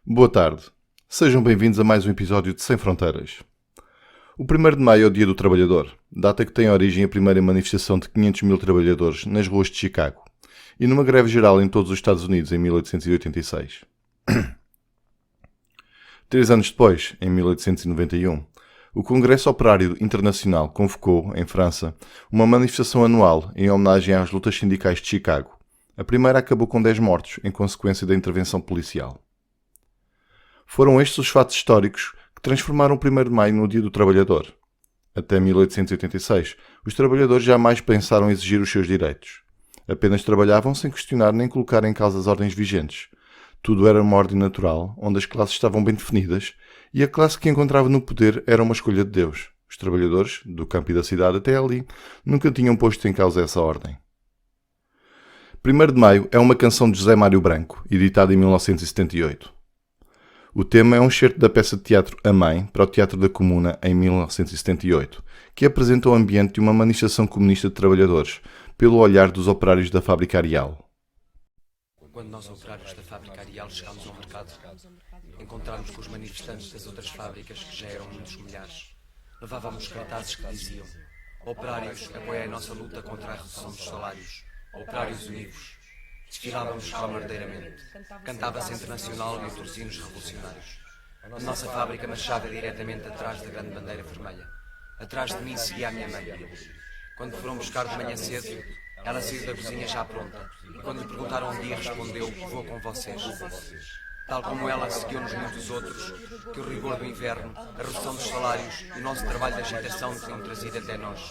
Boa tarde. Sejam bem-vindos a mais um episódio de Sem Fronteiras. O 1º de Maio é o Dia do Trabalhador, data que tem origem a primeira manifestação de 500 mil trabalhadores nas ruas de Chicago e numa greve geral em todos os Estados Unidos em 1886. 3 anos depois, em 1891, o Congresso Operário Internacional convocou, em França, uma manifestação anual em homenagem às lutas sindicais de Chicago. A primeira acabou com 10 mortos em consequência da intervenção policial. Foram estes os fatos históricos que transformaram o 1º de Maio no Dia do Trabalhador. Até 1886, os trabalhadores jamais pensaram exigir os seus direitos. Apenas trabalhavam sem questionar nem colocar em causa as ordens vigentes. Tudo era uma ordem natural, onde as classes estavam bem definidas, e a classe que encontrava no poder era uma escolha de Deus. Os trabalhadores, do campo e da cidade até ali, nunca tinham posto em causa essa ordem. 1º de Maio é uma canção de José Mário Branco, editada em 1978. O tema é um excerto da peça de teatro A Mãe para o Teatro da Comuna em 1978, que apresenta o ambiente de uma manifestação comunista de trabalhadores, pelo olhar dos operários da fábrica Arial. Quando nós, operários da fábrica Arial, chegámos ao mercado, encontrámos com os manifestantes das outras fábricas, que já eram muitos milhares. Levávamos cartazes que diziam: operários, apoiem a nossa luta contra a redução dos salários. Operários univos. Desfilávamos camardeiramente. Cantava-se internacional e outros hinos revolucionários. A nossa fábrica marchava diretamente atrás da grande bandeira vermelha. Atrás de mim seguia a minha mãe. Quando foram buscar de manhã cedo, ela saiu da cozinha já pronta. E quando lhe perguntaram onde ia, respondeu: vou com vocês. Tal como ela, seguiu-nos muitos outros, que o rigor do inverno, a redução dos salários e o nosso trabalho de agitação tinham trazido até nós.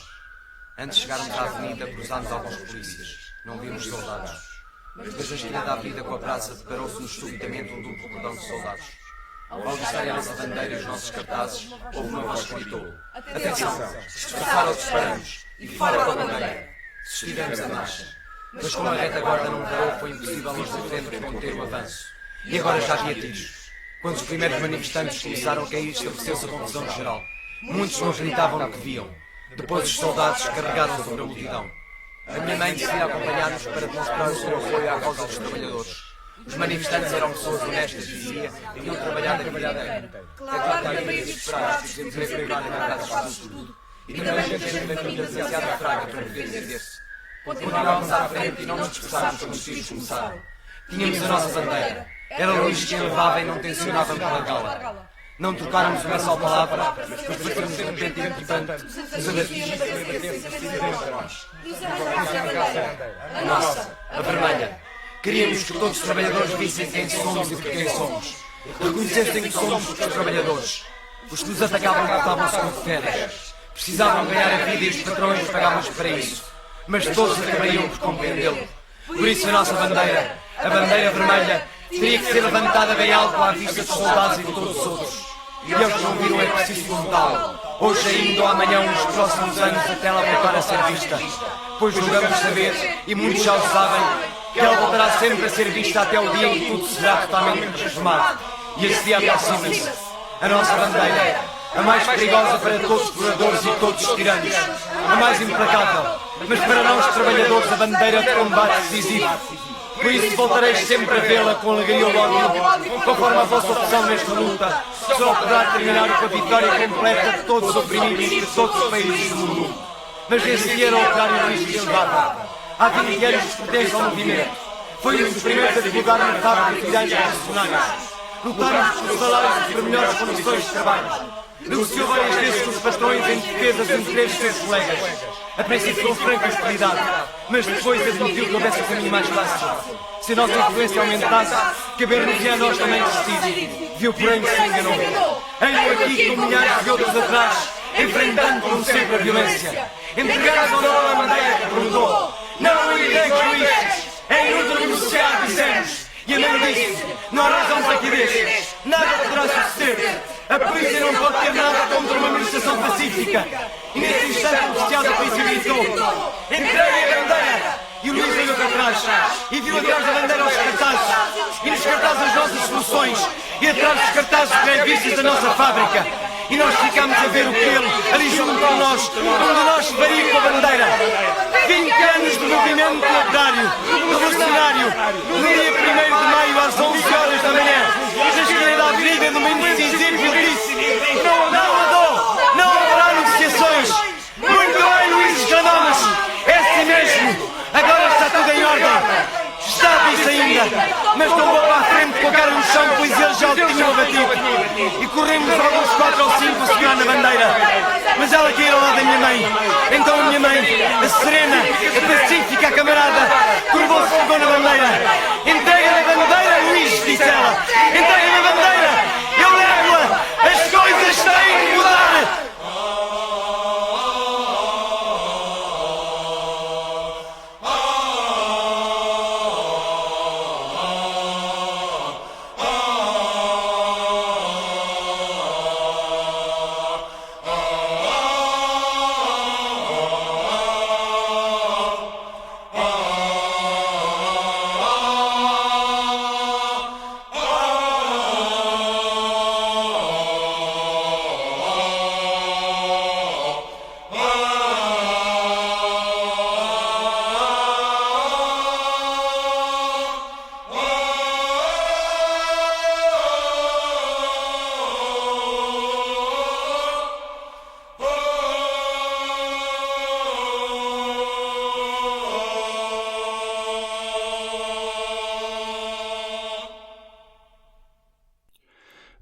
Antes de chegarmos à avenida, cruzámos alguns polícias. Não vimos soldados. Depois da esquina da avenida com a praça, deparou-se-nos subitamente um duplo cordão de soldados. Ao vistarem a nossa bandeira e os nossos cartazes, houve uma voz que gritou: atenção, dispersar ou disparamos, e fora com a bandeira. Sustivemos a marcha. Mas como a retaguarda não parou, foi impossível nos defender conter o avanço. E agora já havia tiros. Quando os primeiros manifestantes começaram a cair, estabeleceu-se a confusão geral. Muitos não acreditavam no que viam. Depois os soldados carregaram sobre a multidão. A minha mãe decidiu acompanhar-nos para demonstrar o seu apoio à causa dos trabalhadores. Os manifestantes eram pessoas honestas, dizia, e tinham trabalhado a vida inteira. Claro que havia desesperados, desemprego privado e marcados por tudo. E também gente demasiado fraca para poder defender-se. Continuávamos à frente e não nos dispersámos quando os tiros começaram. Tínhamos a nossa bandeira. Era Luís que a levava e não tencionávamos largá-la. Não trocáramos uma só palavra, mas parecemos de repente e importante nos abatimos para bater-se nós. A nossa, a vermelha. Queríamos que todos os trabalhadores vissem quem somos e por quem somos. Reconhecessem que somos os trabalhadores. Os que nos atacavam tratavam-se como férias. Precisavam ganhar a vida e os patrões pagavam-nos para isso. Mas todos acabariam por compreendê-lo. Por isso a nossa bandeira, a bandeira vermelha, teria que ser levantada bem alto à vista dos soldados e de todos os outros. E eles que não viram é preciso montá-la. Hoje ainda ou amanhã, uns próximos anos, até ela voltar a ser vista. Pois julgamos saber, e muitos já o sabem, que ela voltará sempre a ser vista até o dia em que tudo será totalmente transformado. E esse dia aproxima-se. A nossa bandeira, a mais perigosa para todos os exploradores e todos os tiranos. A mais implacável. Mas para nós, trabalhadores, a bandeira de combate decisivo. Por isso voltareis sempre a vê-la com alegria ou ódio, conforme a vossa opção nesta luta, só poderá terminar com a vitória completa de todos os oprimidos de todos os países do mundo. Mas esse dia era o operário Luís que levava. Há 20 anos que pertence ao movimento. Foi um dos primeiros a divulgar o mercado de ideias revolucionárias. Lutaram pelos salários e por melhores condições de trabalho. Negociou várias vezes com os patrões em defesa dos interesses dos seus colegas. A princípio com franca hostilidade, mas depois admitiu que houvesse um caminho mais fácil. Se a nossa influência aumentasse, caber-nos a nós também resistir. Viu, porém, que se enganou. Eis-o aqui com milhares de outros atrás, enfrentando como sempre a violência. Entregaram a a bandeira que perguntou: não irei com Luís, é inútil negociar, dissemos. E a mãe disse: não há razão para que deixes, nada poderá suceder. A polícia não pode ter nada contra uma manifestação pacífica. E nesse instante o oficial da polícia gritou: entreguem a bandeira! E o Luís olhou para trás e viu atrás da bandeira os cartazes. E nos cartazes as nossas soluções. E atrás dos cartazes os grevistas da nossa fábrica. E nós ficámos a ver o que ele, ali junto a nós, um de nós faria com a bandeira. 20 anos de movimento operário, revolucionário, no dia 1º de maio às 11 horas da manhã, nas mas tombou para a frente com a cara no chão, pois eles já o tinham batido. E corremos alguns 4 ou 5 a segurar na bandeira, mas ela caiu ao lado da minha mãe. Então a minha mãe, a serena, a pacífica, a camarada, curvou-se e pegou na bandeira. Entrega-me a bandeira, Luís, disse ela. Entrega-me a bandeira, eu levo-a. As coisas têm de mudar.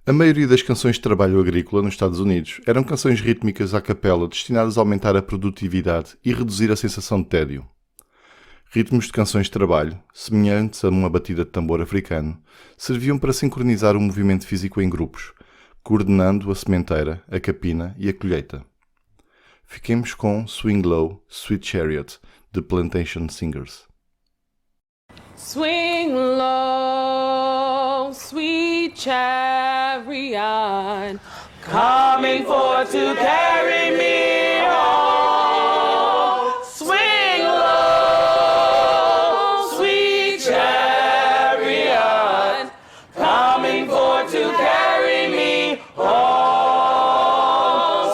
A maioria das canções de trabalho agrícola nos Estados Unidos eram canções rítmicas à capela destinadas a aumentar a produtividade e reduzir a sensação de tédio. Ritmos de canções de trabalho, semelhantes a uma batida de tambor africano, serviam para sincronizar o movimento físico em grupos, coordenando a sementeira, a capina e a colheita. Fiquemos com Swing Low, Sweet Chariot, de Plantation Singers. Swing low, sweet chariot, coming forth to carry me home. Swing low, sweet chariot, coming forth to carry me home.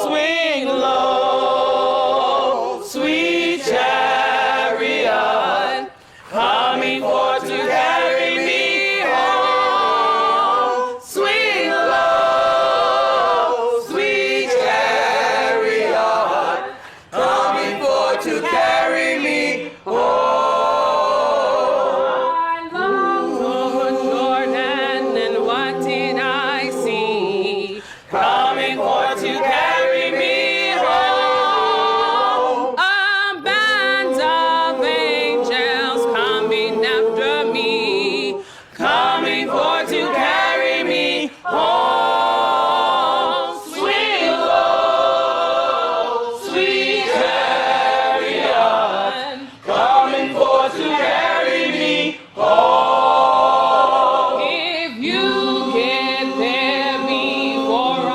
Swing low, sweet chariot, coming forth to carry me home. Swing low, sweet chariot, coming forth to carry me home. I love Lord Jordan, and what did I see? Coming forth to carry me home. A band of angels coming after me, coming forth to carry me home. Swing low, sweet chariot, coming forth to carry me home. If you get there before I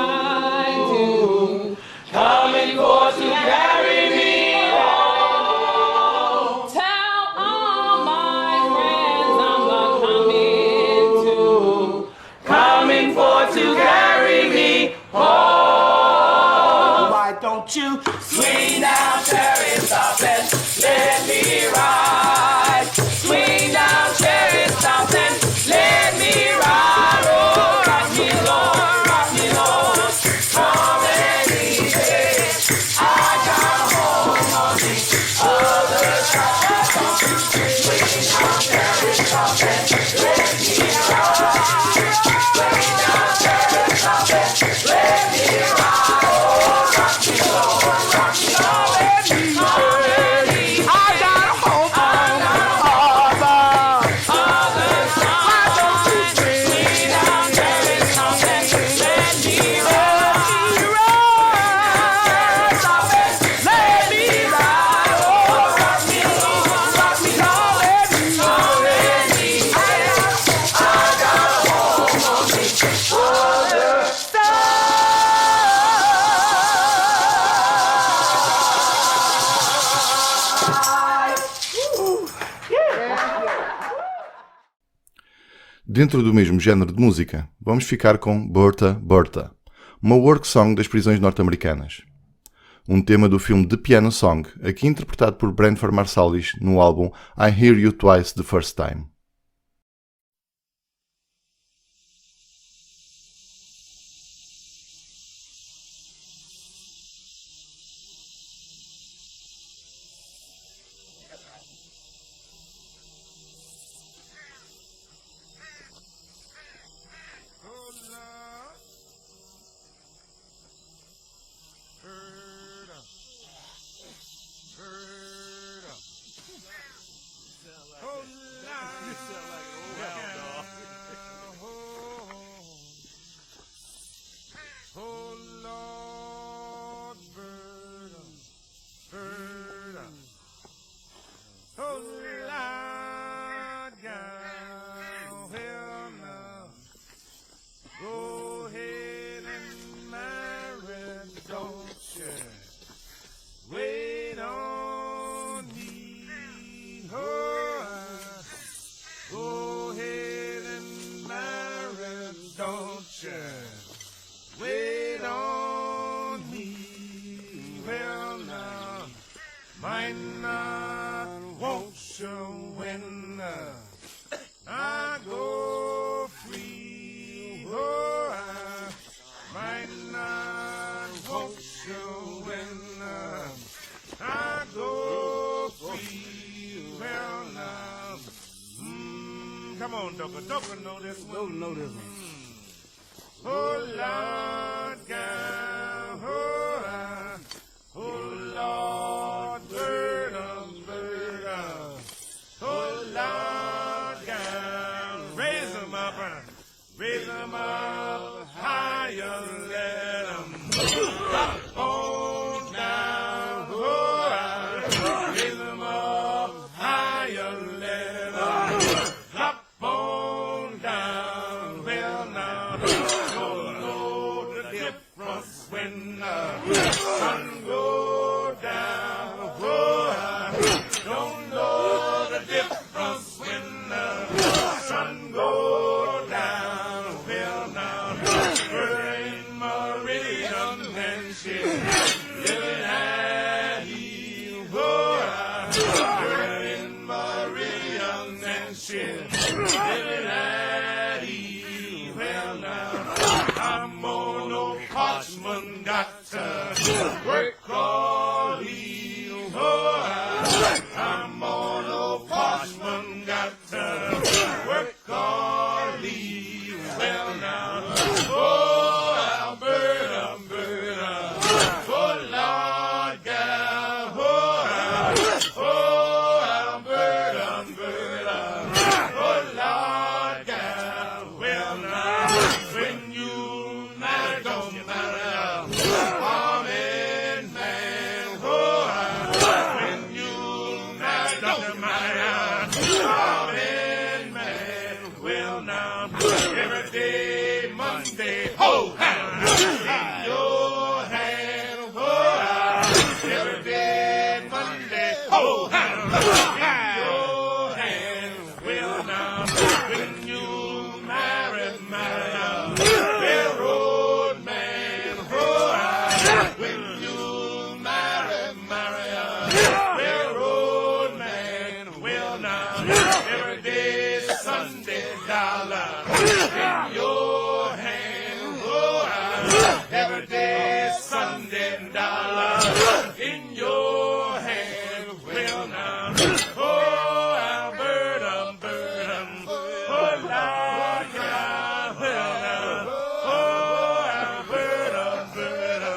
do, coming forth to carry me home. Tell all my friends I'm not coming too, coming forth to carry me home. Why don't you swing down, chariot, stop and let me ride? Swing down, chariot, stop and let me ride. Oh, rock me, Lord, come and easy. I got home on the other side. Swing down, chariot, stop and let me ride. Swing down, chariot, stop and let me ride. Oh, rock me, Lord, come and easy. I got home on the other side. Why don't you swing down, chariot, stop and let me ride. Stop and let me ride. Oh, rock me, Lord, come and easy. I got home on the other side. Dentro do mesmo género de música, vamos ficar com Bertha, Bertha, uma work song das prisões norte-americanas. Um tema do filme The Piano Song, aqui interpretado por Branford Marsalis no álbum I Hear You Twice the First Time. Come on, Doka. Doka know this one. Don't know this one. Oh, Lord God. Oh, Lord, burden, burden. Oh, Lord God. Raise 'em up higher, let 'em up on down. Oh, raise 'em up higher, let 'em up on down. Well, now, don't know the difference when the sun goes down. Oh, don't know the difference when the sun goes down. Well, now, her in Meridian and she living at Eve. Oh, her in Meridian and she living at Eve. Well, now, I'm on no parchment, got to work all eve. Oh, I'm on no parchment, got to work all eve. Well, now, oh, Alberta, Alberta, oh, Lord God, oh, Alberta, Alberta, oh, Lord God. Well, now, when you marry, don't marry a farming man. Oh, when you marry, don't marry a farming man. Well, now, every day, Monday, oh, hand in your hand. Oh, every day, Monday, oh, hand in your hand. Well, now, when you marry a railroad man. Oh, when you marry a railroad man. Well, now, every day, Sunday dollar in your hand. Oh, every day, Sunday dollar in your hand. Well, now, oh, Alberta, Alberta, oh, Lord God, well, now, oh, Alberta, Alberta,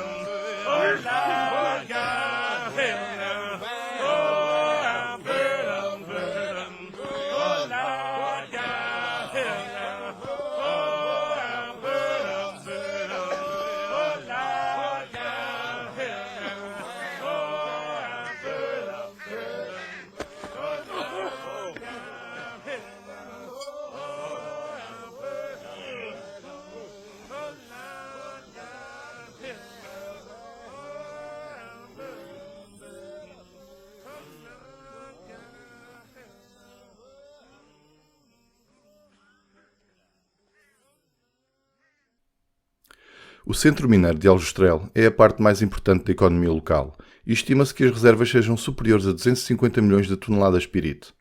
oh, Lord God, well, now, oh, Alberta, Alberta, oh, Lord God, well, now, oh, Alberta, Alberta, oh, Lord God, well, now, oh, Alberta, Alberta, oh, Lord O centro mineiro de Aljustrel é a parte mais importante da economia local e estima-se que as reservas sejam superiores a 250 milhões de toneladas de pirite.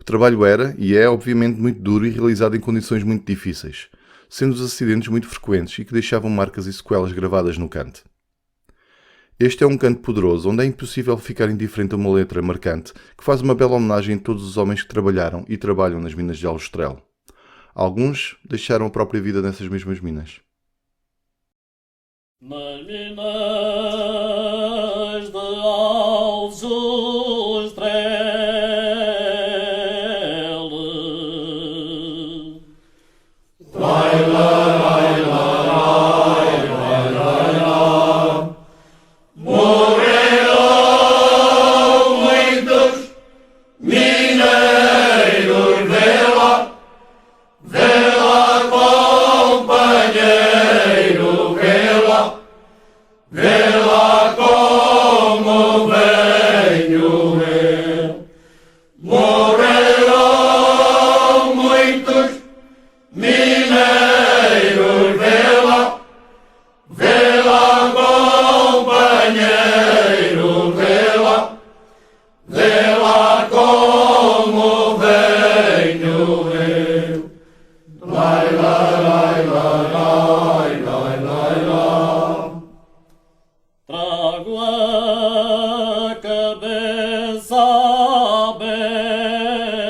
O trabalho era e é obviamente muito duro e realizado em condições muito difíceis, sendo os acidentes muito frequentes e que deixavam marcas e sequelas gravadas no cante. Este é um canto poderoso onde é impossível ficar indiferente a uma letra marcante que faz uma bela homenagem a todos os homens que trabalharam e trabalham nas minas de Aljustrel. Alguns deixaram a própria vida nessas mesmas minas. Nas minas de Aljustrel, morreram muitos mineiros, vê-la, companheiro, vê-la como venho eu. Morreram muitos mineiros, vê-la, companheiro, vê-la como venho eu. Lai, lai, lai, lai, lai, lai, lai, lai. Trago a cabeça aberta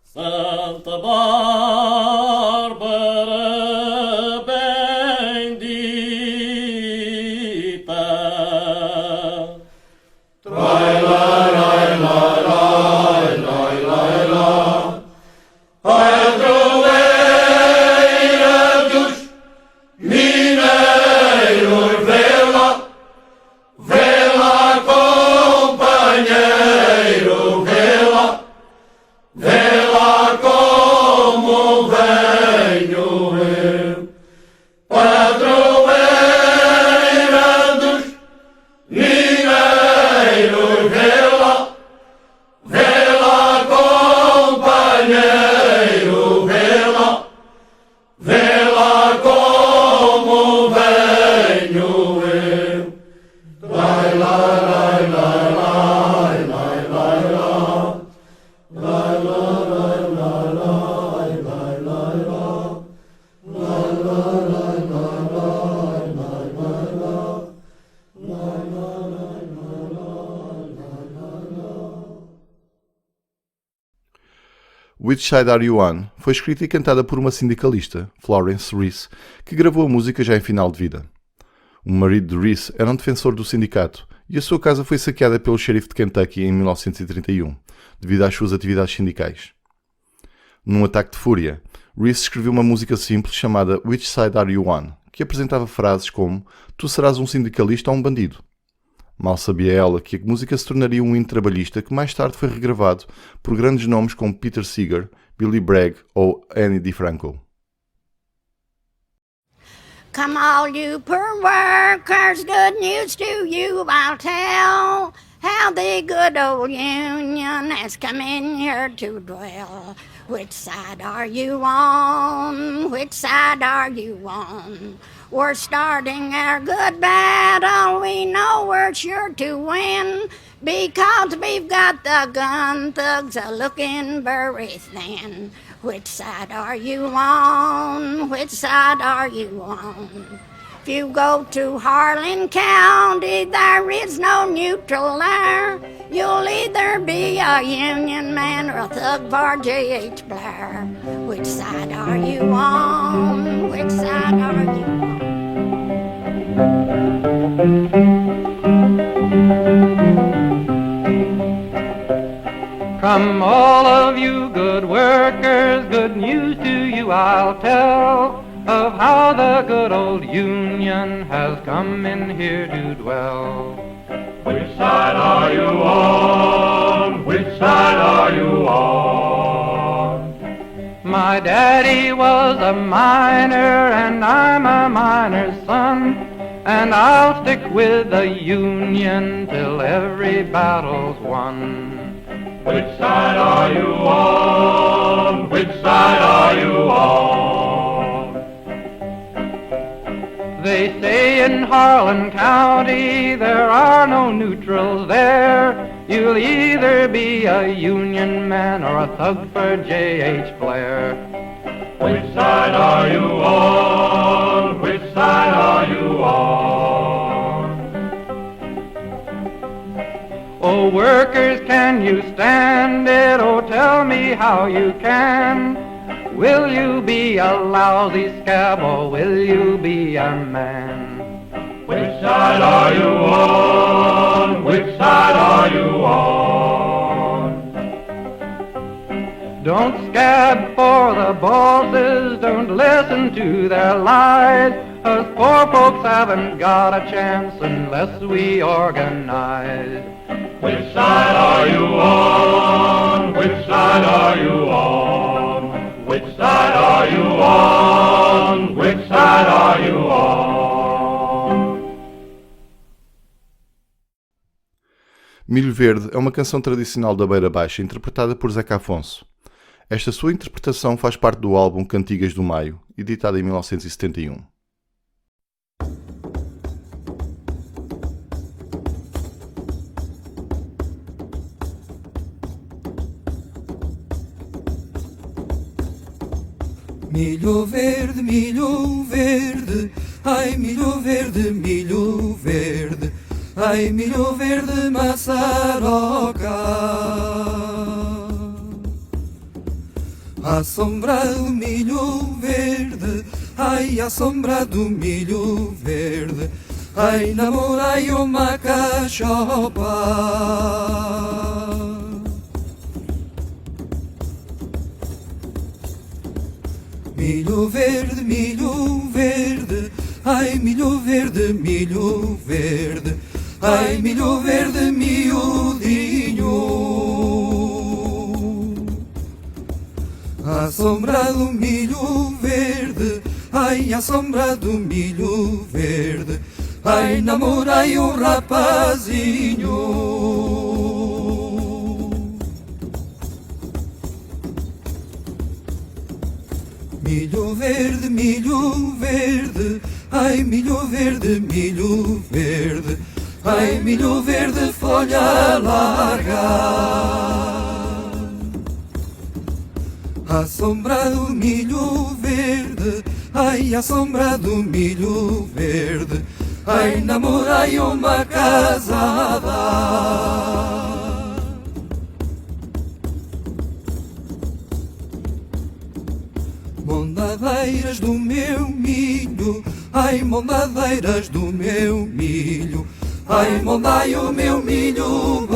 Santa Bárbara bendita. Padroeira dos mineiros, vê-la, companheiro, vê-la como venho eu. Padroeira dos mineiros, vê-la, companheiro, vê-la como venho eu. Lai, lai, lai, lai, lai, lai, lai, lai, lai, lai, lai, lai, Which Side Are You On foi escrita e cantada por uma sindicalista, Florence Reese, que gravou a música já em final de vida. O marido de Reese era um defensor do sindicato e a sua casa foi saqueada pelo xerife de Kentucky em 1931, devido às suas atividades sindicais. Num ataque de fúria, Reese escreveu uma música simples chamada Which Side Are You On, que apresentava frases como "Tu serás um sindicalista ou um bandido?". Mal sabia ela que a música se tornaria um hino trabalhista que mais tarde foi regravado por grandes nomes como Peter Seeger, Billy Bragg ou Annie DiFranco. Come all you poor workers, good news to you I'll tell, how the good old Union has come in here to dwell. Which side are you on? Which side are you on? We're starting our good battle, we know we're sure to win, because we've got the gun thugs a-looking very thin. Which side are you on? Which side are you on? If you go to Harlan County, there is no neutral there. You'll either be a Union man or a thug for J.H. Blair. Which side are you on? Which side are you on? Come all of you good workers, good news to you I'll tell, of how the good old Union has come in here to dwell. Which side are you on? Which side are you on? My daddy was a miner and I'm a miner's son, and I'll stick with the Union till every battle's won. Which side are you on? Which side are you on? They say in Harlan County there are no neutrals there. You'll either be a Union man or a thug for J.H. Blair. Which side are you on? Which side are you on? Oh, workers, can you stand it? Oh, tell me how you can. Will you be a lousy scab or will you be a man? Which side are you on? Which side are you on? Don't scab for the bosses, don't listen to their lies. Us poor folks haven't got a chance unless we organize. Which side are you on? Which side are you on? Which side are you on? Which side are you on? Milho Verde é uma canção tradicional da Beira Baixa interpretada por Zeca Afonso. Esta sua interpretação faz parte do álbum Cantigas do Maio, editado em 1971. Milho verde, ai milho verde, ai milho verde maçaroca. À sombra do milho verde, ai à sombra do milho verde, ai namorai uma cachopa. Milho verde, ai milho verde, ai milho verde miudinho. À sombra do milho verde, ai à sombra do milho verde, ai namorai um rapazinho. Milho verde, ai milho verde, ai milho verde folha larga. À sombra do milho verde, ai à sombra do milho verde, ai namorai uma casada. Mondadeiras do meu milho, ai mondadeiras do meu milho, ai mondai o meu milho bem.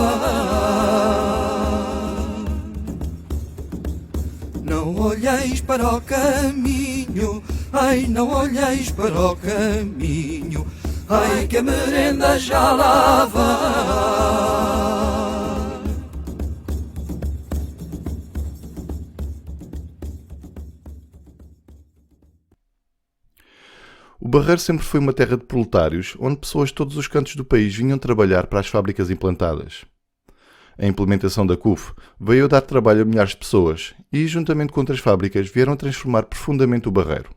Não olheis para o caminho, ai não olheis para o caminho, ai que a merenda já lá vai. O Barreiro sempre foi uma terra de proletários, onde pessoas de todos os cantos do país vinham trabalhar para as fábricas implantadas. A implementação da CUF veio a dar trabalho a milhares de pessoas e, juntamente com outras fábricas, vieram a transformar profundamente o Barreiro,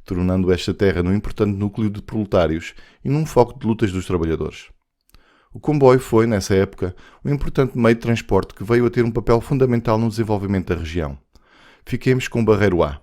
tornando esta terra num importante núcleo de proletários e num foco de lutas dos trabalhadores. O comboio foi, nessa época, um importante meio de transporte que veio a ter um papel fundamental no desenvolvimento da região. Fiquemos com o Barreiro A.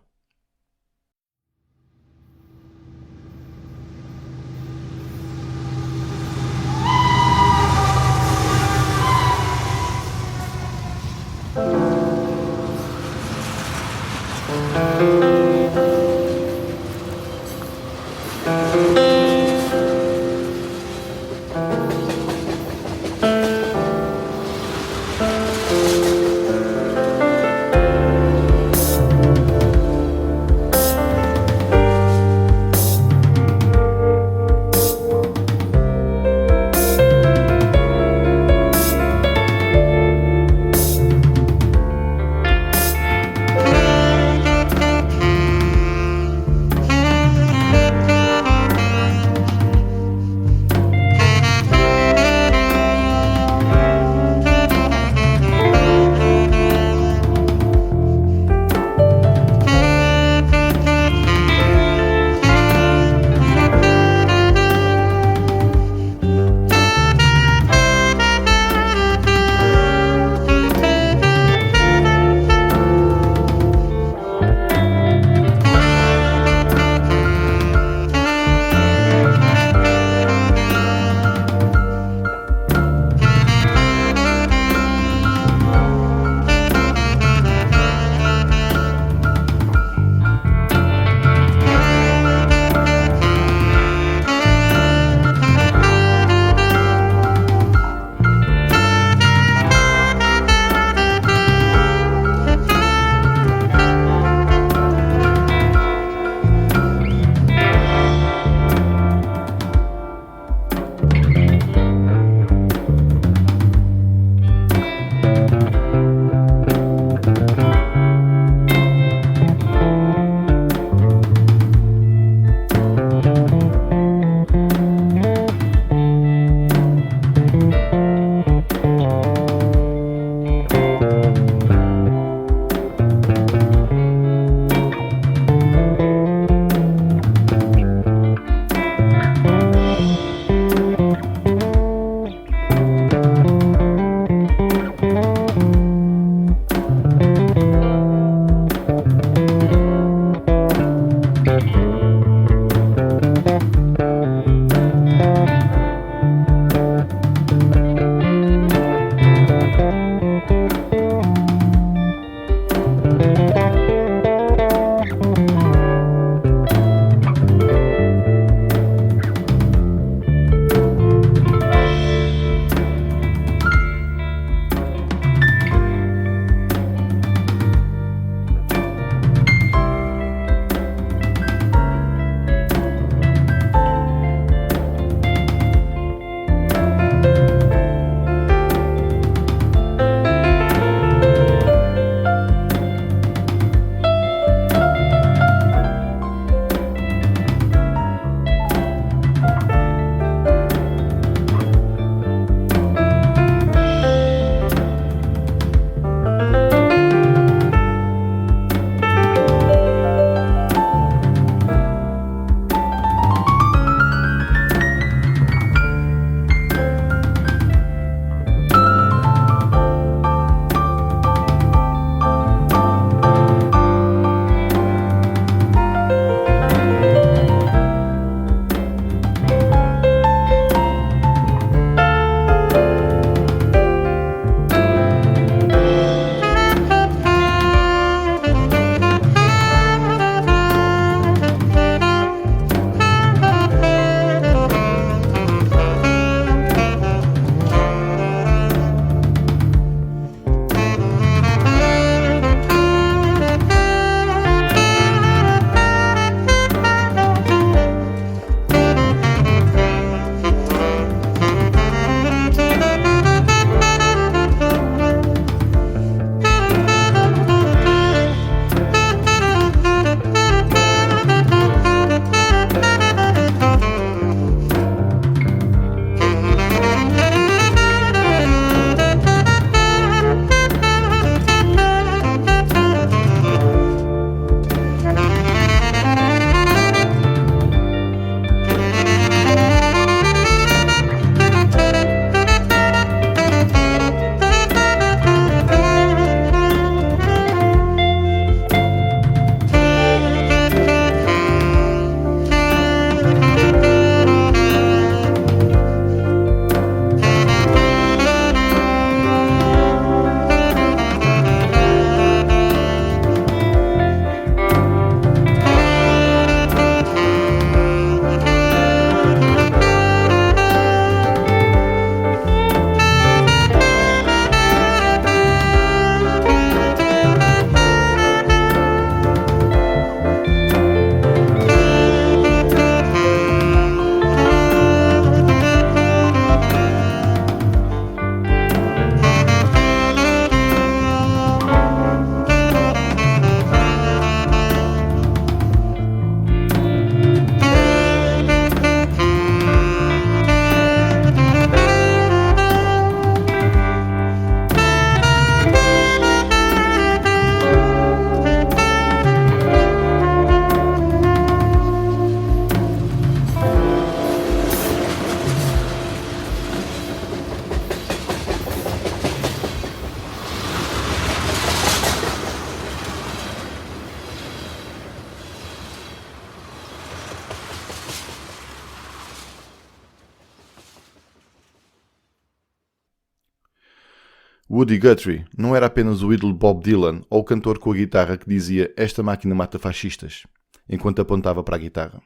Woody Guthrie não era apenas o ídolo Bob Dylan ou o cantor com a guitarra que dizia "Esta máquina mata fascistas", enquanto apontava para a guitarra.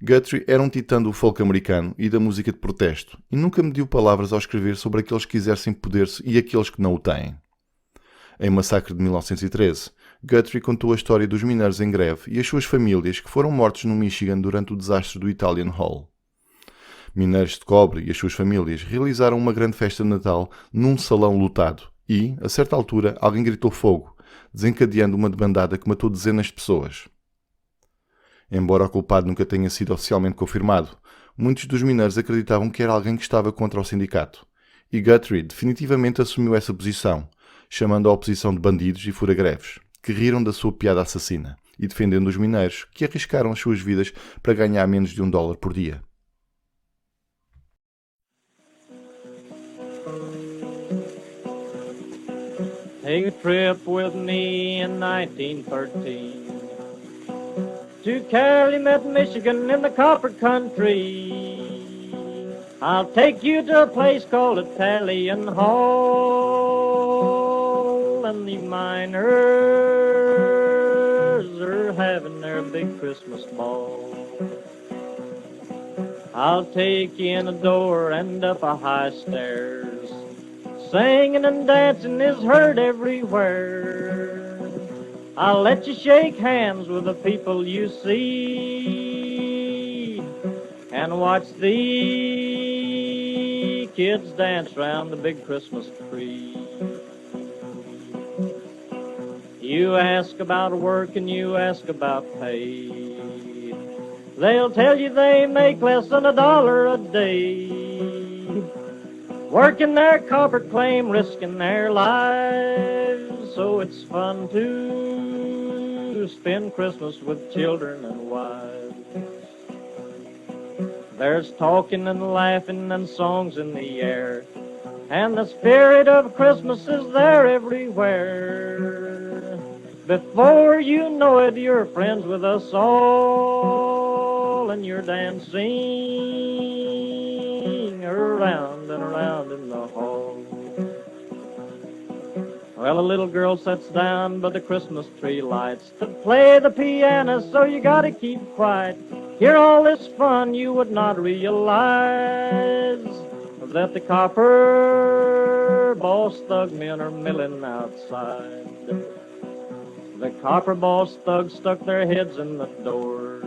Guthrie era um titã do folk americano e da música de protesto e nunca mediu palavras ao escrever sobre aqueles que exercem poder e aqueles que não o têm. Em Massacre de 1913, Guthrie contou a história dos mineiros em greve e as suas famílias que foram mortos no Michigan durante o desastre do Italian Hall. Mineiros de cobre e as suas famílias realizaram uma grande festa de Natal num salão lotado e, a certa altura, alguém gritou fogo, desencadeando uma debandada que matou dezenas de pessoas. Embora o culpado nunca tenha sido oficialmente confirmado, muitos dos mineiros acreditavam que era alguém que estava contra o sindicato, e Guthrie definitivamente assumiu essa posição, chamando a oposição de bandidos e fura-greves, que riram da sua piada assassina, e defendendo os mineiros, que arriscaram as suas vidas para ganhar menos de $1 por dia. Take a trip with me in 1913 to Calumet, Michigan in the copper country. I'll take you to a place called Italian Hall, and the miners are having their big Christmas ball. I'll take you in a door and up a high stairs. Singing and dancing is heard everywhere. I'll let you shake hands with the people you see and watch the kids dance round the big Christmas tree. You ask about work and you ask about pay. They'll tell you they make less than $1 a day. Working their copper claim, risking their lives, so it's fun to spend Christmas with children and wives. There's talking and laughing and songs in the air, and the spirit of Christmas is there everywhere. Before you know it, you're friends with us all, and you're dancing around and around in the hall. Well, a little girl sits down by the Christmas tree lights to play the piano, so you gotta keep quiet. Hear all this fun, you would not realize that the copper boss thug men are milling outside. The copper boss thugs stuck their heads in the door.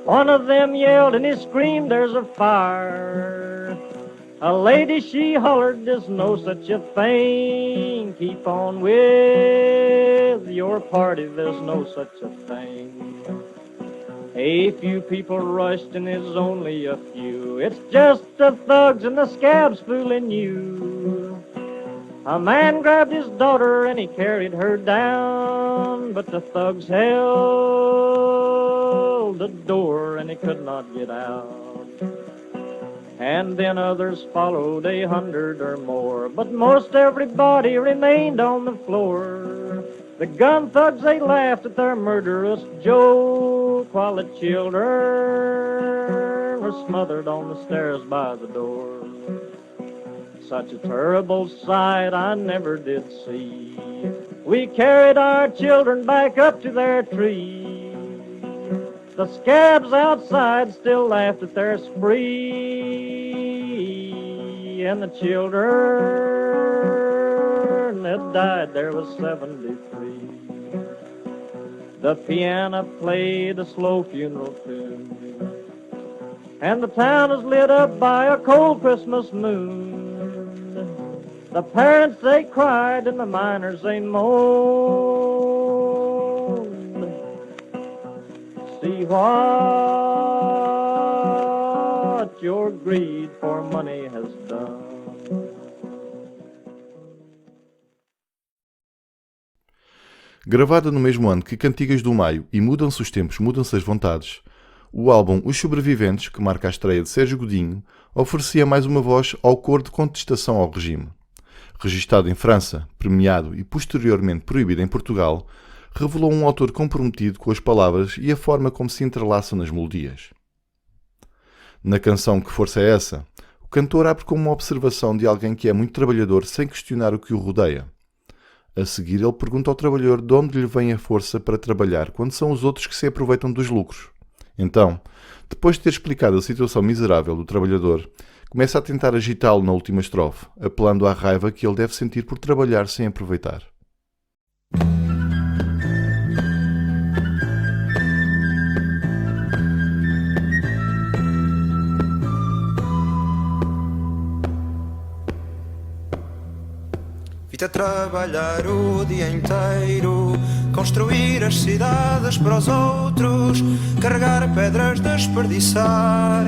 One of them yelled and he screamed, "There's a fire." A lady, she hollered, "There's no such a thing. Keep on with your party, there's no such a thing." A few people rushed and it's only a few. It's just the thugs and the scabs fooling you. A man grabbed his daughter and he carried her down, but the thugs held the door and he could not get out. And then others followed, 100 or more, but most everybody remained on the floor. The gun thugs, they laughed at their murderous joke, while the children were smothered on the stairs by the door. Such a terrible sight I never did see. We carried our children back up to their tree. The scabs outside still laughed at their spree, and the children that died there was 73. The piano played a slow funeral tune, and the town was lit up by a cold Christmas moon. The parents, they cried, and the miners, they moaned. See what your greed for money has done. Gravada no mesmo ano que Cantigas do Maio e Mudam-se os Tempos, Mudam-se as Vontades, o álbum Os Sobreviventes, que marca a estreia de Sérgio Godinho, oferecia mais uma voz ao coro de contestação ao regime. Registado em França, premiado e posteriormente proibido em Portugal, revelou um autor comprometido com as palavras e a forma como se entrelaçam nas melodias. Na canção Que Força é Essa?, o cantor abre com uma observação de alguém que é muito trabalhador sem questionar o que o rodeia. A seguir, ele pergunta ao trabalhador de onde lhe vem a força para trabalhar quando são os outros que se aproveitam dos lucros. Então, depois de ter explicado a situação miserável do trabalhador, começa a tentar agitá-lo na última estrofe, apelando à raiva que ele deve sentir por trabalhar sem aproveitar. Vim-te a trabalhar o dia inteiro, construir as cidades para os outros, carregar pedras, desperdiçar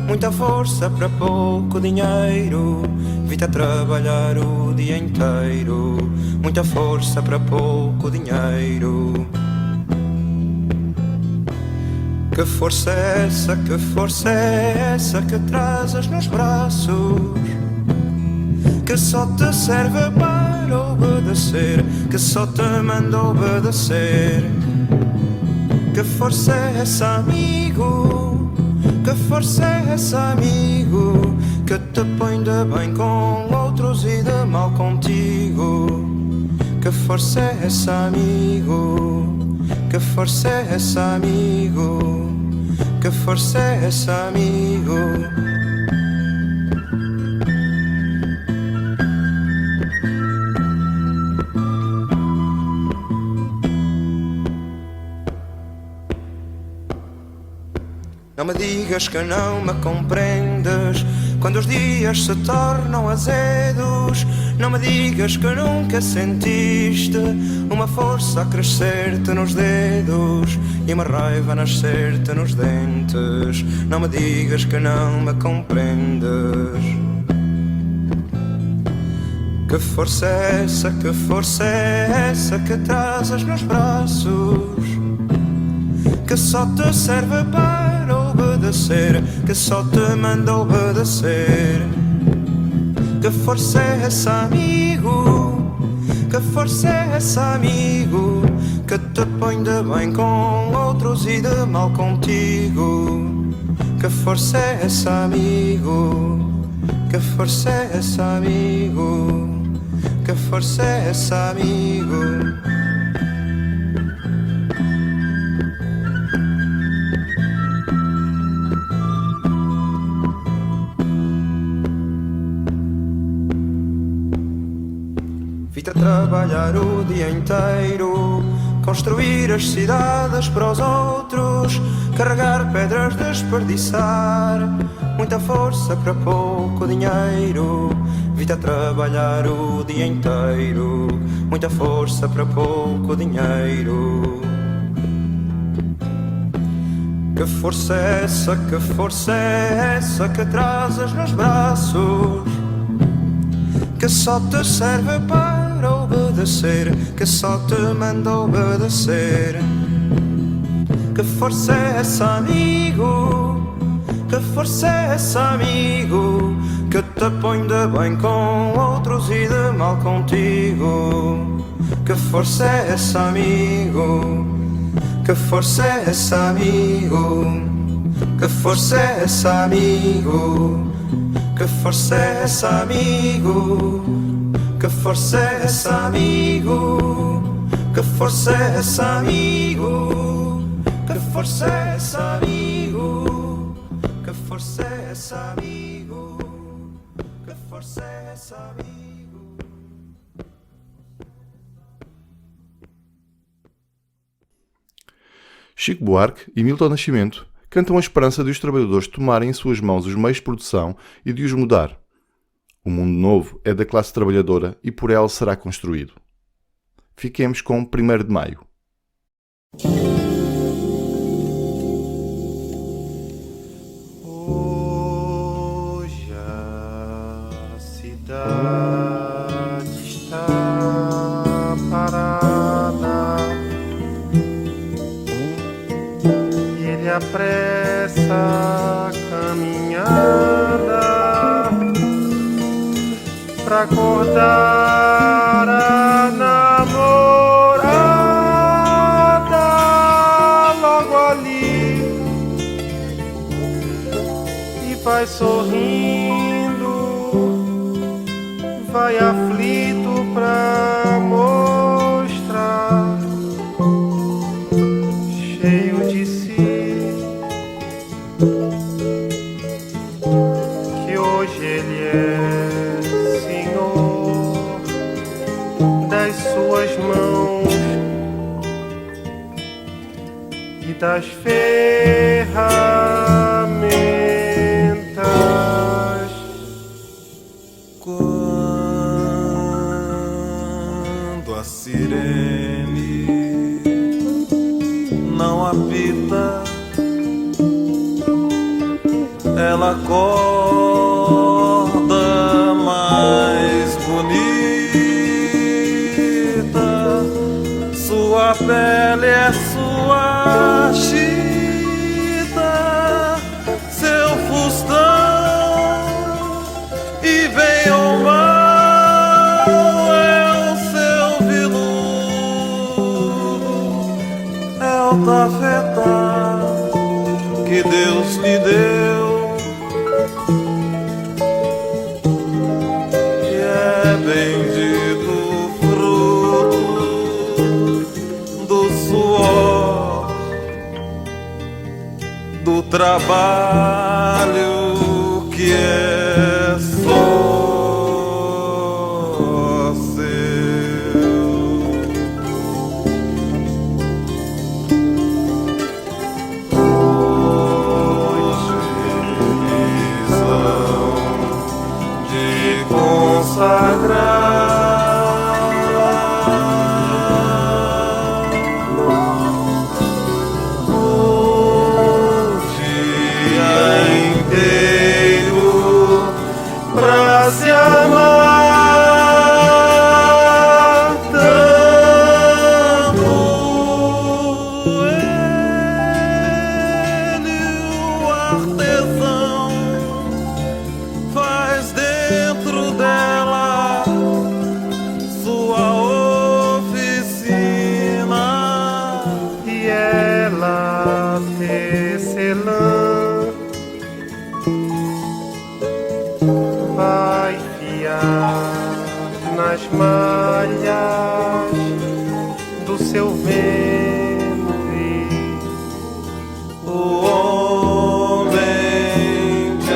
muita força para pouco dinheiro. Vim-te a trabalhar o dia inteiro, muita força para pouco dinheiro. Que força é essa, que força é essa que trazes nos braços, que só te serve para obedecer, que só te manda obedecer? Que força é essa, amigo? Que força é essa, amigo? Que te põe de bem com outros e de mal contigo? Que força é essa, amigo? Que força é essa, amigo? Que força é essa, amigo? Não me digas que não me compreendes quando os dias se tornam azedos. Não me digas que nunca sentiste uma força a crescer-te nos dedos e uma raiva a nascer-te nos dentes. Não me digas que não me compreendes. Que força é essa, que força é essa que trazes nos braços, que só te serve para obedecer, que só te manda obedecer? Que força é essa, amigo? Que força é essa, amigo? Que te põe de bem com outros e de mal contigo? Que força é essa, amigo? Que força é essa, amigo? Que força é essa, amigo? Vim-te a trabalhar o dia inteiro, construir as cidades para os outros, carregar pedras, desperdiçar muita força para pouco dinheiro. Vim-te a trabalhar o dia inteiro, muita força para pouco dinheiro. Que força é essa, que força é essa que trazes nos braços, que só te serve para obedecer, que só te manda obedecer? Que força é essa, amigo? Que força é essa, amigo? Que te põe de bem com outros e de mal contigo? Que força é essa, amigo? Que força é essa, amigo? Que força é essa, amigo? Que força é essa, amigo? Que força é essa, amigo? Que força é essa, amigo? Que força é essa, amigo? Que força é essa, amigo? Que força é essa, amigo? Chico Buarque e Milton Nascimento cantam a esperança de os trabalhadores tomarem em suas mãos os meios de produção e de os mudar. O mundo novo é da classe trabalhadora e por ela será construído. Fiquemos com 1º de Maio. Hoje a cidade está parada e ele apressa a caminhada pra acordar a namorada logo ali e vai sorrindo vai aflito pra mostrar, cheio de si, que hoje ele é senhor das suas mãos e das ferramentas. Quando a sirene não apita, ela acorda mais bonita, sua pele é sua chita, seu fustão, e bem ou mal é o seu veludo, é o tafetá que Deus lhe deu, que é bendito fruto do suor, do trabalho que é só consagrar o dia inteiro pra se amar tanto. Ele, o artesão, faz dentro dela sua oficina, E ela, tecelã, vai fiar nas malhas do seu ventre o homem de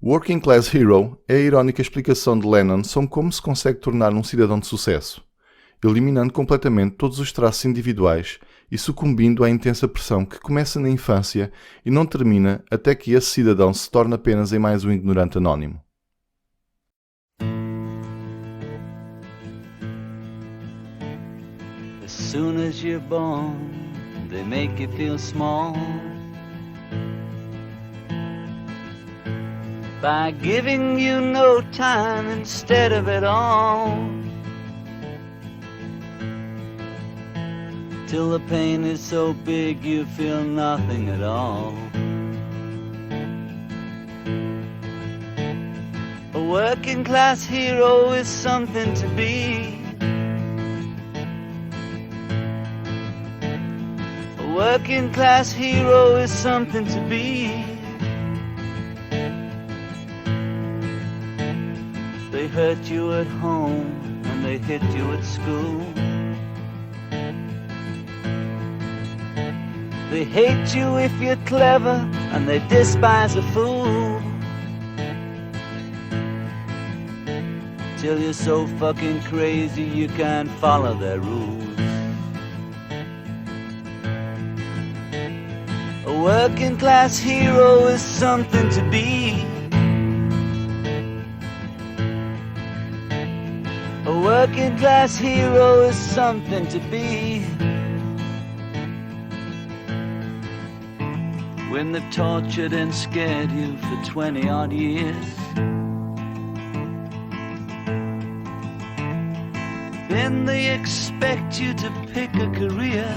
Working Class Hero é a irónica explicação de Lennon sobre como se consegue tornar um cidadão de sucesso, eliminando completamente todos os traços individuais e sucumbindo à intensa pressão que começa na infância e não termina até que esse cidadão se torna apenas em mais um ignorante anónimo. As soon as you're born, they make you feel small by giving you no time instead of it all, till the pain is so big you feel nothing at all. A working class hero is something to be. A working class hero is something to be. They hurt you at home and they hit you at school. They hate you if you're clever and they despise a fool. Till you're so fucking crazy you can't follow their rules. A working class hero is something to be. A working class hero is something to be. When they've tortured and scared you for 20 odd years, then they expect you to pick a career.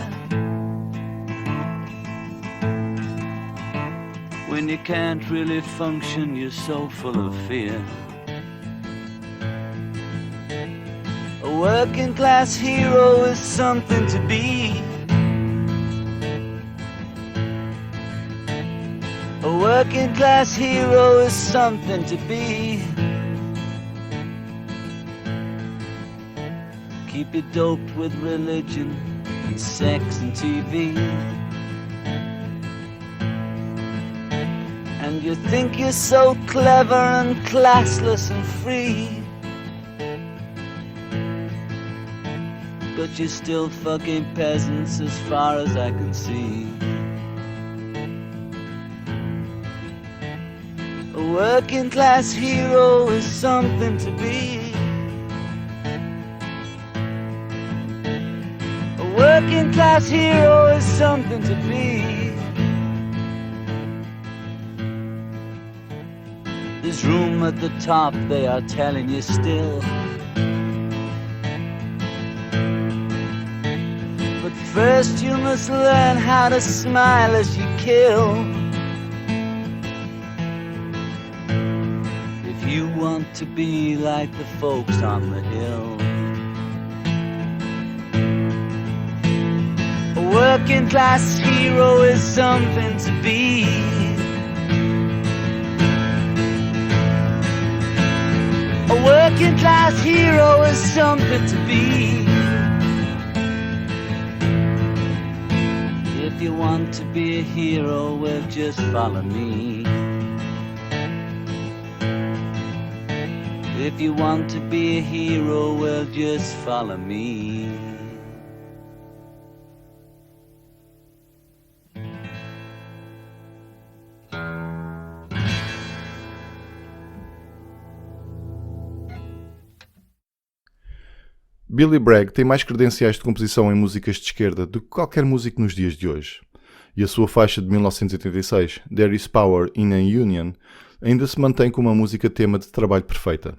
When you can't really function, you're so full of fear. A working class hero is something to be. A working class hero is something to be. Keep you doped with religion and sex and TV. And you think you're so clever and classless and free, but you're still fucking peasants as far as I can see. A working class hero is something to be. A working class hero is something to be. There's room at the top, they are telling you still. But first you must learn how to smile as you kill. If you want to be like the folks on the hill. A working class hero is something to be. A working class hero is something to be. If you want to be a hero, well, just follow me. If you want to be a hero, well, just follow me. Billy Bragg tem mais credenciais de composição em músicas de esquerda do que qualquer músico nos dias de hoje. E a sua faixa de 1986, There is Power in a Union, ainda se mantém como uma música tema de trabalho perfeita.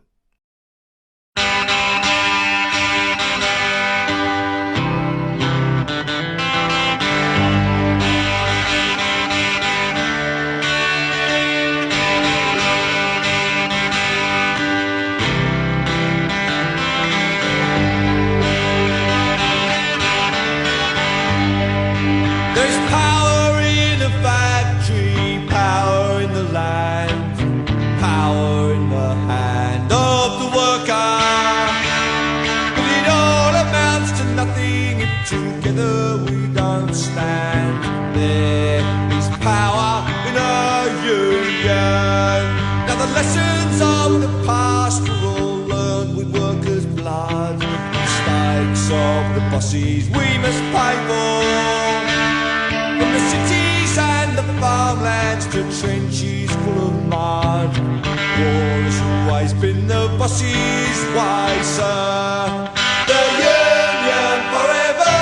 Together we don't stand. There is power in our union. Now the lessons of the past were all learned with workers' blood. Mistakes of the bosses we must pay for. From the cities and the farmlands to trenches full of mud. War has always been the bosses' way, sir. The union forever,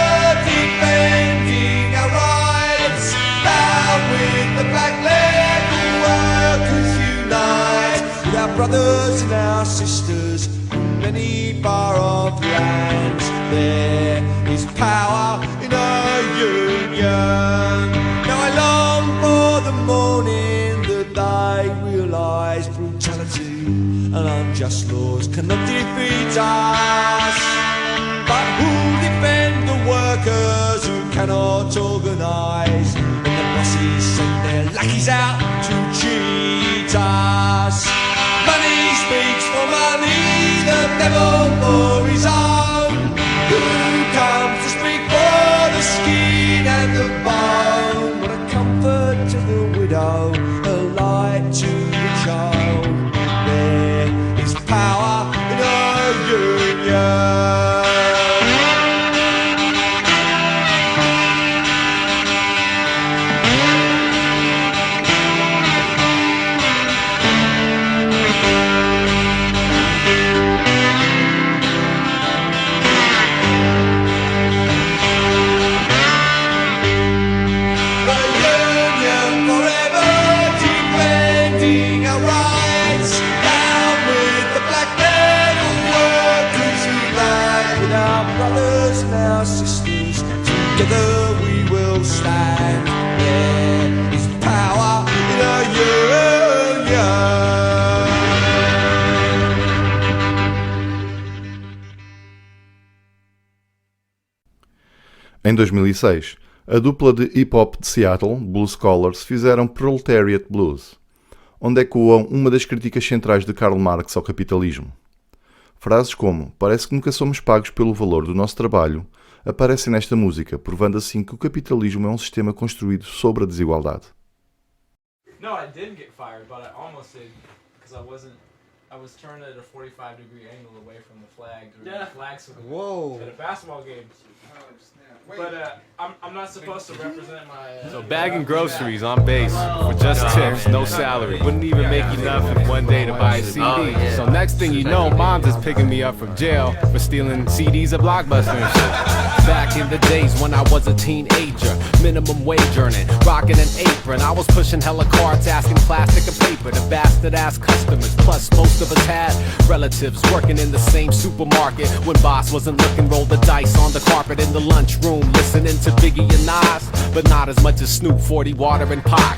defending our rights. Down with the black leg, all workers unite. With our brothers and our sisters in many far-off lands. There is power in our union. Now I long for the morning that they realise brutality and unjust laws cannot defeat us. But who'll defend the workers who cannot organised, and the bosses send their lackeys out to cheat us. Money speaks for money, the devil for his own. Who comes to speak for the skin and the bone? What a comfort to the widow, a light to the child. There is power in a union. Sisters, together we will stand. There is power in a union. Em 2006, a dupla de hip-hop de Seattle, Blues Scholars, fizeram Proletariat Blues, onde ecoam uma das críticas centrais de Karl Marx ao capitalismo. Frases como "parece que nunca somos pagos pelo valor do nosso trabalho" aparecem nesta música, provando assim que o capitalismo é um sistema construído sobre a desigualdade. No, I didn't get fired, but I almost did because I was turned at a 45-degree angle away from the flag. Yeah. The flag salute Whoa. at a basketball game. But I'm not supposed to represent my... So bagging groceries on base for just tips, no salary. Wouldn't even make enough in one day to buy a CD. So next thing you know, mom's is picking me up from jail for stealing CDs at Blockbuster and shit. Back in the days when I was a teenager, minimum wage earning, rocking an apron. I was pushing hella carts, asking plastic and paper to bastard-ass customers. Plus, most of us had relatives working in the same supermarket. When boss wasn't looking, rolled the dice on the carpet in the lunchroom, listening to Biggie and Nas, but not as much as Snoop, 40 Water and Pac.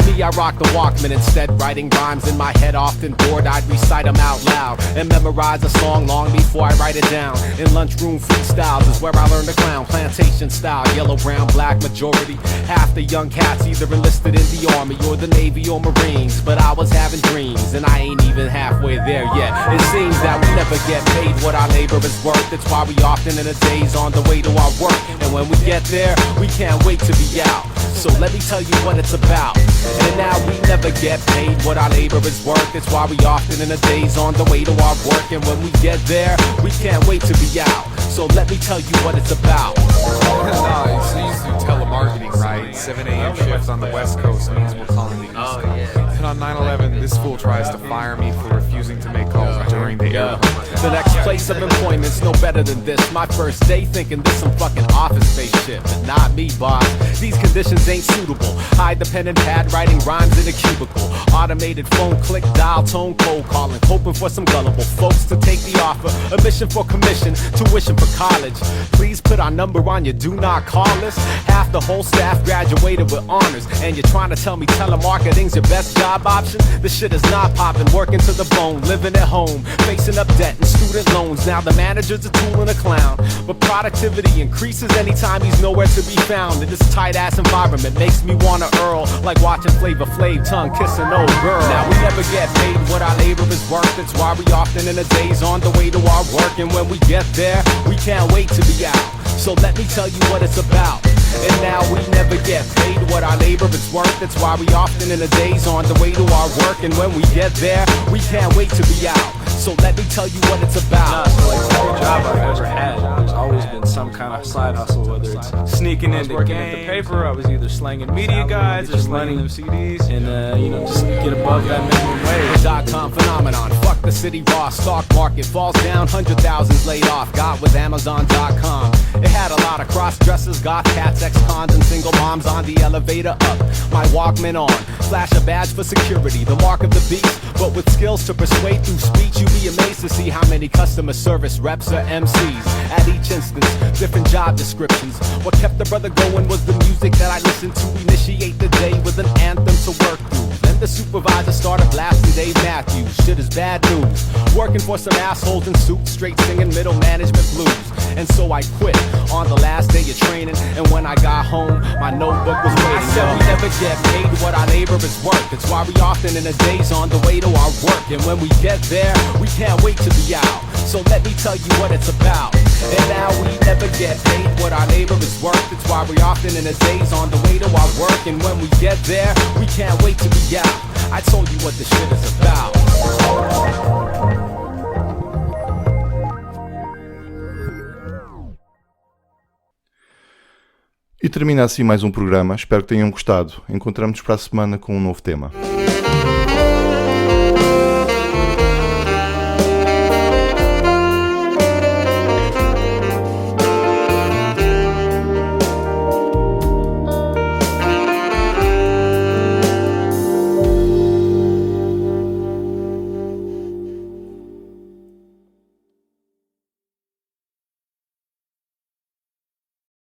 Me, I rock the Walkman instead, writing rhymes in my head. Often bored, I'd recite them out loud and memorize a song long before I write it down. In lunchroom freestyles is where I learned to clown. Plantation style, yellow, brown, black majority. Half the young cats either enlisted in the army or the Navy or Marines. But I was having dreams and I ain't even halfway there yet. It seems that we never get paid what our labor is worth. That's why we often in a daze on the way to our work. And when we get there, we can't wait to be out. So let me tell you what it's about. And now we never get paid what our labor is worth. That's why we often in a daze on the way to our work. And when we get there, we can't wait to be out. So let me tell you what it's about. So you used to do telemarketing, right? 7 a.m. shifts on the West Coast means we're calling the East Coast. And on 9/11, this fool tries to fire me for refusing to make calls during the airport. The next place of employment's no better than this. My first day thinking this some fucking office-based shit, but not me, boss. These conditions ain't suitable. High dependent pad writing rhymes in a cubicle. Automated phone click, dial tone, cold calling, hoping for some gullible folks to take the offer. A mission for commission, tuition for college. Please put our number on your do not call list. Half the whole staff graduated with honors, and you're trying to tell me telemarketing's your best job option? This shit is not popping, working to the bone, living at home, facing up debt and student loans. Now the manager's a tool and a clown, but productivity increases anytime he's nowhere to be found. In this tight-ass environment makes me wanna earl, like watching Flavor Flav tongue kiss an old girl. Now we never get paid what our labor is worth. That's why we often in a daze on the way to our work. And when we get there, we can't wait to be out. So let me tell you what it's about. And now we never get paid what our labor is worth. That's why we often in a daze on the way to our work. And when we get there, we can't wait to be out. So let me tell you what it's about. So like every job I've ever had, there's always been some kind of side hustle, whether it's sneaking into working at the paper, I was either slanging media guides or slanging them CDs, and just get above that minimum wage. .com phenomenon, fuck the city raw, stock market falls down, 100,000s laid off, got with Amazon.com. It had a lot of cross-dressers, goth cats, ex-cons, and single moms on the elevator up. My Walkman on, flash a badge for security, the mark of the beast, but with skills to persuade through speech. You'd be amazed to see how many customer service reps or MCs. At each instance, different job descriptions. What kept the brother going was the music that I listened to. Initiate the day with an anthem to work through. Then the supervisor started blasting Dave Matthews. Shit is bad news. Working for some assholes in suits, straight singing middle management blues. And so I quit on the last day of training. And when I got home, my notebook was waiting. I said we never get paid what our labor is worth. That's why we often in the days on the way to our work. And when we get there, we can't wait to be out. So let me tell you what it's about. And now we never get paid what our labor is worth. That's why we often in the days on the way to our work. And when we get there, we can't wait to be out. I told you what this shit is about. E termina assim mais um programa. Espero que tenham gostado. Encontramos-nos para a semana com um novo tema.